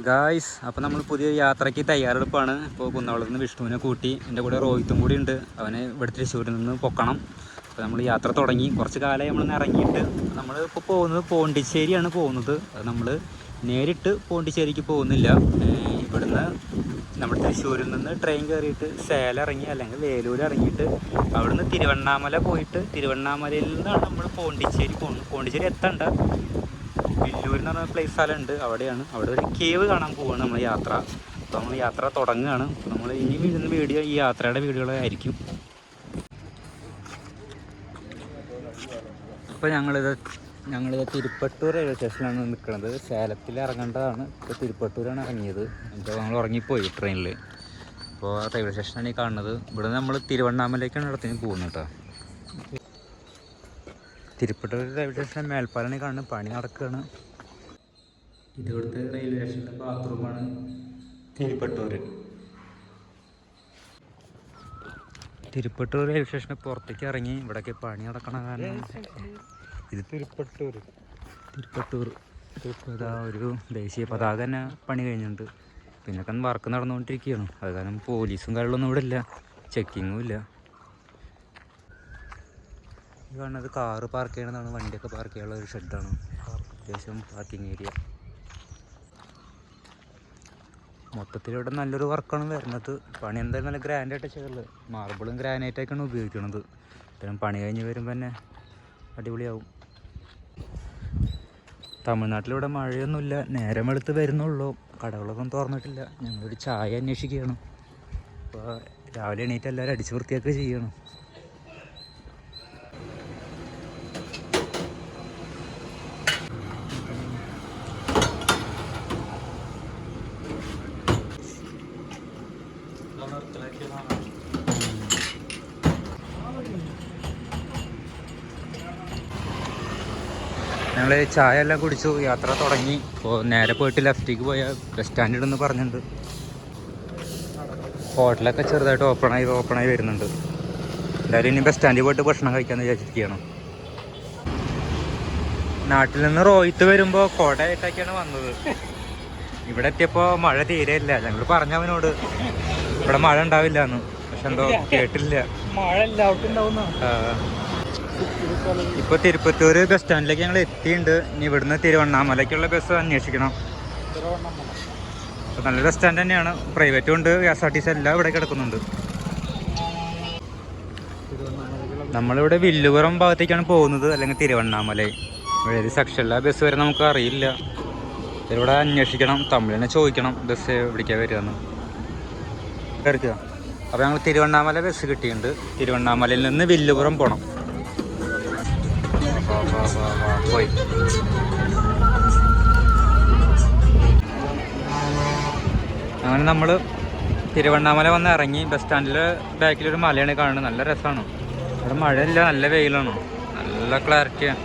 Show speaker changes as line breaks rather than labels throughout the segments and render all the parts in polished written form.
Guys, അപ്പോൾ നമ്മൾ പുതിയ യാത്രയ്ക്ക് തയ്യാറെടുപ്പാണ്. ഇപ്പോൾ കുന്നകുളത്ത് നിന്ന് വിഷ്ണുവിനെ കൂട്ടി എൻ്റെ കൂടെ റോഹിത്തും കൂടി ഉണ്ട്. അവനെ ഇവിടെ തൃശ്ശൂരിൽ നിന്ന് പൊക്കണം. അപ്പോൾ നമ്മൾ യാത്ര തുടങ്ങി. കുറച്ച് കാലമായി നമ്മൾ ഇറങ്ങിയിട്ട്. നമ്മൾ ഇപ്പോൾ പോകുന്നത് പോണ്ടിച്ചേരിയാണ് പോകുന്നത്. അത് നമ്മൾ നേരിട്ട് പോണ്ടിച്ചേരിക്ക് പോകുന്നില്ല. ഇവിടുന്ന് നമ്മൾ തൃശ്ശൂരിൽ നിന്ന് ട്രെയിൻ കയറിയിട്ട് സേലം ഇറങ്ങി, അല്ലെങ്കിൽ വേലൂർ ഇറങ്ങിയിട്ട് അവിടുന്ന് തിരുവണ്ണാമല പോയിട്ട് തിരുവണ്ണാമലയിൽ നിന്നാണ് നമ്മൾ പോണ്ടിച്ചേരി പോകുന്നത്. പോണ്ടിച്ചേരി എത്തണ്ട, വില്ലൂർ എന്ന് പറഞ്ഞ പ്ലേസ് സ്ഥലമുണ്ട്, അവിടെയാണ്. അവിടെ ഒരു കേവ് കാണാൻ പോവുകയാണ് നമ്മൾ യാത്ര. അപ്പോൾ നമ്മൾ യാത്ര തുടങ്ങുകയാണ്. അപ്പോൾ നമ്മൾ ഇനി വരുന്ന വീഡിയോ ഈ യാത്രയുടെ വീഡിയോകളായിരിക്കും. അപ്പോൾ ഞങ്ങളിത് തിരുപ്പട്ടൂർ റെയിൽവേ സ്റ്റേഷനിലാണ് നിൽക്കുന്നത്. സേലത്തിൽ ഇറങ്ങേണ്ടതാണ്. ഇപ്പോൾ തിരുപ്പട്ടൂരാണ് ഇറങ്ങിയത്. അപ്പോൾ നമ്മൾ ഉറങ്ങിപ്പോയി ട്രെയിനിൽ. അപ്പോൾ റെയിൽവേ സ്റ്റേഷനാണ് ഈ കാണുന്നത്. ഇവിടെ നമ്മൾ തിരുവണ്ണാമലയ്ക്കാണ് ഇടത്തിന് പോകുന്നത് കേട്ടോ. തിരുപ്പട്ടൂർ റെയിൽവേ സ്റ്റേഷൻ മേൽപ്പാലാണ് കാണുന്നത്. പണി നടക്കുകയാണ്. ഇവിടുത്തെ റെയിൽവേ സ്റ്റേഷൻ്റെ ബാത്റൂമാണ് തിരുപ്പട്ടൂർ. തിരുപ്പട്ടൂർ റെയിൽവേ സ്റ്റേഷന് പുറത്തേക്ക് ഇറങ്ങി. ഇവിടെയൊക്കെ പണി നടക്കണ കാരണം ഇത് തിരുപ്പട്ടൂർ ഇതാ ഒരു ദേശീയ പതാക തന്നെ പണി കഴിഞ്ഞിട്ടുണ്ട്. പിന്നെ വർക്ക് നടന്നുകൊണ്ടിരിക്കുകയാണ്. അത് കാരണം പോലീസും കാര്യങ്ങളൊന്നും ഇവിടെ ഇല്ല, ചെക്കിങ്ങും ഇല്ല. ഈ കാണുന്നത് കാറ് പാർക്ക് ചെയ്യണമെന്നാണ്, വണ്ടിയൊക്കെ പാർക്ക് ചെയ്യാനുള്ള ഒരു ഷെഡാണ്. അത്യാവശ്യം പാർക്കിംഗ് ഏരിയ. മൊത്തത്തിലിവിടെ നല്ലൊരു വർക്കാണ് വരുന്നത്. പണി എന്തായാലും നല്ല ഗ്രാൻഡായിട്ട് ചെയ്യുള്ളത്. മാർബിളും ഗ്രാനൈറ്റൊക്കെയാണ് ഉപയോഗിക്കുന്നത്. ഇത്തരം പണി കഴിഞ്ഞ് വരുമ്പോൾ തന്നെ അടിപൊളിയാവും. തമിഴ്നാട്ടിലിവിടെ മഴയൊന്നുമില്ല, നേരം വെളുത്ത് വരുന്നുള്ളൂ. കടകളൊന്നും തുറന്നിട്ടില്ല. ഞങ്ങളൊരു ചായ അന്വേഷിക്കുകയാണ്. അപ്പോൾ രാവിലെ എണീറ്റ് എല്ലാവരും അടിച്ചു വൃത്തിയാക്കുക ചെയ്യണം. ഞങ്ങൾ ചായ എല്ലാം കുടിച്ചു, യാത്ര തുടങ്ങി. ഇപ്പോൾ നേരെ പോയിട്ട് ലെഫ്റ്റിലേക്ക് പോയ ബസ് സ്റ്റാൻഡിൽ പറഞ്ഞിട്ടുണ്ട്. ഹോട്ടലൊക്കെ ചെറുതായിട്ട് ഓപ്പണായി വരുന്നുണ്ട്. എന്തായാലും ഇനി ബസ് സ്റ്റാൻഡിൽ പോയിട്ട് ഭക്ഷണം കഴിക്കാമെന്ന് വിചാരിച്ചിരിക്കുകയാണ്. നാട്ടിൽ നിന്ന് റോഹിത്ത് വരുമ്പോൾ കോടയായിട്ടൊക്കെയാണ് വന്നത്. ഇവിടെ എത്തിയപ്പോൾ മഴ തീരെയില്ല. ഞങ്ങൾ പറഞ്ഞവനോട് ഇവിടെ മഴ ഉണ്ടാവില്ല എന്ന്, പക്ഷെ എന്തോ കേട്ടില്ല. മഴ എല്ലാവർക്കും ഉണ്ടാവുന്ന. ഇപ്പോൾ തിരുപ്പത്തൂർ ബസ് സ്റ്റാൻഡിലേക്ക് ഞങ്ങൾ എത്തിയിട്ടുണ്ട്. ഇനി ഇവിടുന്ന് തിരുവണ്ണാമലയ്ക്കുള്ള ബസ് അന്വേഷിക്കണം. അപ്പോൾ നല്ല ബസ് സ്റ്റാൻഡ് തന്നെയാണ്. പ്രൈവറ്റും ഉണ്ട്, KSRTC എല്ലാം ഇവിടെ കിടക്കുന്നുണ്ട്. നമ്മളിവിടെ വില്ലുപുറം ഭാഗത്തേക്കാണ് പോകുന്നത്, അല്ലെങ്കിൽ തിരുവണ്ണാമല. ഇവിടെ ഒരു സെക്ഷനില്ല ബസ് വരെ നമുക്ക് അറിയില്ല. ഇവിടെ അന്വേഷിക്കണം, തമിഴിനെ ചോദിക്കണം ബസ് എവിടേക്കാണ് വരികയെന്ന്. എടുക്കുക. അപ്പോൾ ഞങ്ങൾ തിരുവണ്ണാമല ബസ് കിട്ടിയിട്ടുണ്ട്. തിരുവണ്ണാമലയിൽ നിന്ന് വില്ലുപുറം പോകണം. പോയി അങ്ങനെ നമ്മൾ തിരുവണ്ണാമല വന്ന് ഇറങ്ങി. ബസ് സ്റ്റാൻഡിൽ ബാക്കിലൊരു മലയാണ് കാണുന്നത്. നല്ല രസമാണ്. ഇവിടെ മഴയില്ല, നല്ല വെയിലാണ്, നല്ല ക്ലാരിറ്റിയാണ്.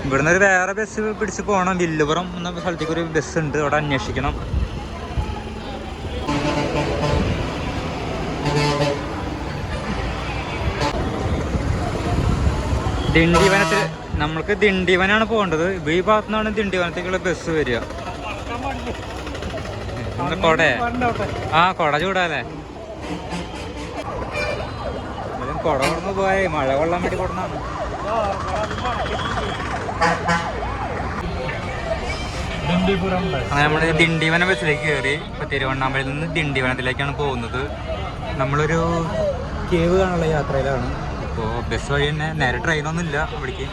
ഇവിടുന്ന് ഒരു വേറെ ബസ് പിടിച്ച് പോകണം. വില്ലുപുറം എന്ന സ്ഥലത്തേക്ക് ഒരു ബസ് ഉണ്ട്, അവിടെ അന്വേഷിക്കണം. ദിണ്ടിവനത്തിൽ നമ്മൾക്ക് ദിണ്ടിവനാണ് പോകേണ്ടത്. ഈ ഭാഗത്തു നിന്നാണ് ദിണ്ടിവനത്തേക്കുള്ള ബസ് വരിക. കൊട കൊട ചൂടാല്ലേ. കൊട കൊടന്ന് പോയേ, മഴ കൊള്ളാൻ വേണ്ടി കൊടുന്നാണ്. അങ്ങനെ നമ്മൾ ദിണ്ടിവനം ബസ്സിലേക്ക് കയറി. ഇപ്പൊ തിരുവണ്ണാമലയിൽ നിന്ന് ദിണ്ടിവനത്തിലേക്കാണ് പോകുന്നത്. നമ്മളൊരു കേവ് കാണാനുള്ള യാത്രയിലാണ്. ഇപ്പോൾ ബസ് വഴി തന്നെ, നേരെ ട്രെയിനൊന്നും ഇല്ല ഇവിടേക്ക്.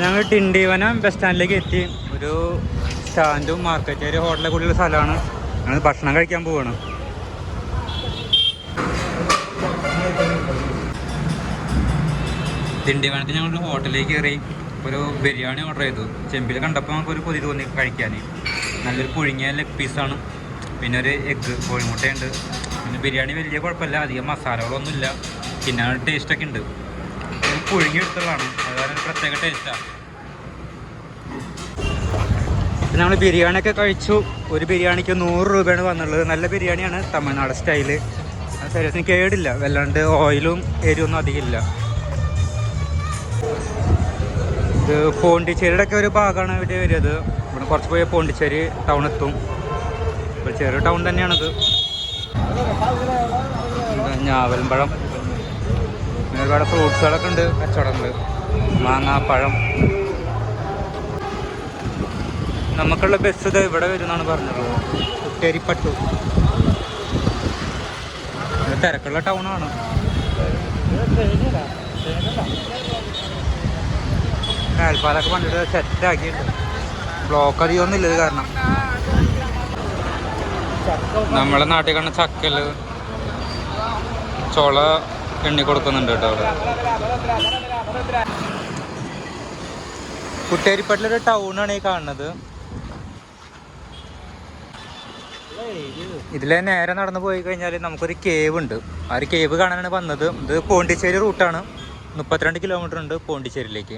ഞങ്ങൾ ദിണ്ടിവനം ബസ് സ്റ്റാൻഡിലേക്ക് എത്തി. ഒരു സ്റ്റാൻഡും മാർക്കറ്റ് ഏരിയ ഹോട്ടലൊക്കെ കൂടിയുള്ള സ്ഥലമാണ്. ഞങ്ങൾ ഭക്ഷണം കഴിക്കാൻ പോവുകയാണ്. ദിണ്ടിവനത്തിൽ ഞങ്ങൾ ഹോട്ടലിലേക്ക് കയറി. ഒരു ബിരിയാണി ഓർഡർ ചെയ്തു. ചെമ്പിൽ കണ്ടപ്പോൾ നമുക്കൊരു കൊതി തോന്നി കഴിക്കാൻ. നല്ലൊരു പുഴുങ്ങിയ ലെഗ് പീസാണ്. പിന്നെ ഒരു എഗ്ഗ് കോഴിമുട്ടയുണ്ട്. പിന്നെ ബിരിയാണി വലിയ കുഴപ്പമില്ല, അധികം മസാലകളൊന്നുമില്ല. പിന്നെ ടേസ്റ്റൊക്കെ ഉണ്ട്. പുഴുങ്ങി എടുത്തുള്ളതാണ്, അതാണ് പ്രത്യേക ടേസ്റ്റാണ്. ഞങ്ങൾ ബിരിയാണിയൊക്കെ കഴിച്ചു. ഒരു ബിരിയാണിക്ക് 100 രൂപയാണ് വന്നുള്ളത്. നല്ല ബിരിയാണിയാണ്, തമിഴ്നാട് സ്റ്റൈല്. ശരീരത്തിന് കേടില്ല, വല്ലാണ്ട് ഓയിലും എരിവൊന്നും അധികമില്ല. ഇത് പോണ്ടിച്ചേരിയുടെ ഒക്കെ ഒരു ഭാഗമാണ് ഇവിടെ വരിക. ഇവിടെ കുറച്ച് പോയി പോണ്ടിച്ചേരി ടൗൺ എത്തും. ഇപ്പോൾ ചെറിയ ടൗൺ തന്നെയാണിത്. ഞാവൽപ്പഴം, പിന്നെ ഒരുപാട് ഫ്രൂട്ട്സുകളൊക്കെ ഉണ്ട്, കച്ചവടമുണ്ട്. മാങ്ങാപ്പഴം. നമുക്കുള്ള ബസ് ഇത് ഇവിടെ വരുമെന്നാണ് പറഞ്ഞത്, കുട്ടേരിപ്പട്ടു. തിരക്കുള്ള ടൗണാണ്. കാൽപ്പാലൊക്കെ പണ്ടിട്ട് സെറ്റാക്കിയിട്ടുണ്ട്. ബ്ലോക്ക് അധികമൊന്നും ഇല്ലത് കാരണം. നമ്മളെ നാട്ടിൽ കാണുന്ന ചക്കല് ചോള എണ്ണി കൊടുക്കുന്നുണ്ട് കേട്ടോ അവിടെ. കുട്ടേരിപ്പട്ടിലൊരു ടൗണാണ് ഈ കാണുന്നത്. ഇതിലെ നേരെ നടന്നു പോയി കഴിഞ്ഞാൽ നമുക്കൊരു കേവ് ഉണ്ട്. ആ ഒരു കേവ് കാണാനാണ് വന്നത്. ഇത് പോണ്ടിച്ചേരി റൂട്ടാണ്. 32 കിലോമീറ്റർ ഉണ്ട് പോണ്ടിച്ചേരിയിലേക്ക്.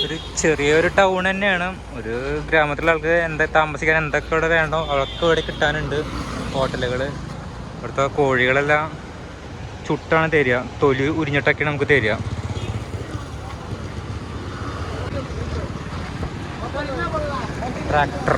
ഒരു ചെറിയൊരു ടൗൺ തന്നെയാണ്. ഒരു ഗ്രാമത്തിലുള്ള ആൾക്ക് താമസിക്കാൻ എന്തൊക്കെ ഇവിടെ വേണോ അതൊക്കെ ഇവിടെ കിട്ടാനുണ്ട്. ഹോട്ടലുകൾ. ഇവിടുത്തെ കോഴികളെല്ലാം ചുട്ടാണ് തരിക, തൊലി ഉരിഞ്ഞിട്ടൊക്കെയാണ് നമുക്ക് തരിക. ട്രാക്ടർ